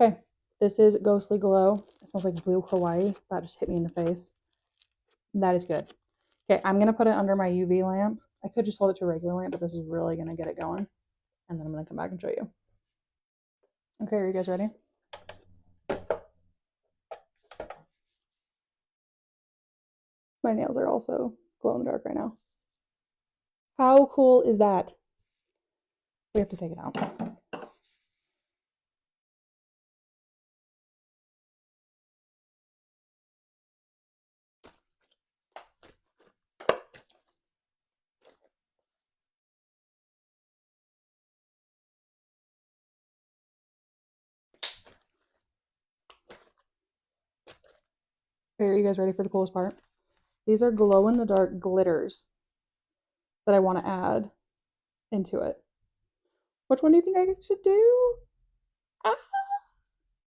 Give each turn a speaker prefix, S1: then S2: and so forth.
S1: Okay, this is Ghostly Glow. It smells like blue Hawaii. That just hit me in the face. That is good. Okay, I'm going to put it under my UV lamp. I could just hold it to a regular lamp, but this is really going to get it going. And then I'm going to come back and show you. Okay, are you guys ready? My nails are also glow in the dark right now. How cool is that? We have to take it out. Okay, are you guys ready for the coolest part? These are glow in the dark glitters that I want to add into it. Which one do you think I should do?